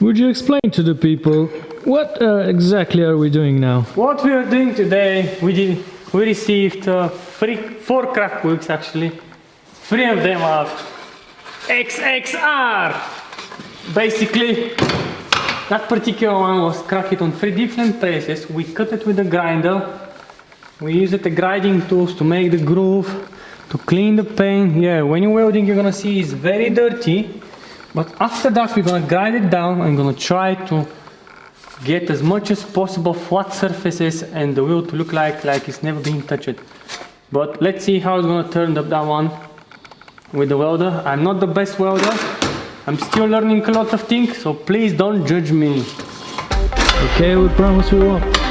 Would you explain to the people what exactly are we doing now? What we are doing today, we received four crack wheels actually. 3 of them are XXR. Basically, that particular one was cracked on 3 different places. We cut it with a grinder. We used the grinding tools to make the groove, to clean the paint. Yeah, when you're welding, you're gonna see it's very dirty. But after that, we're gonna grind it down. I'm gonna try to get as much as possible flat surfaces and the wheel to look like it's never been touched. But let's see how it's gonna turn up that one with the welder. I'm not the best welder. I'm still learning a lot of things, so please don't judge me. Okay, we promise we won't.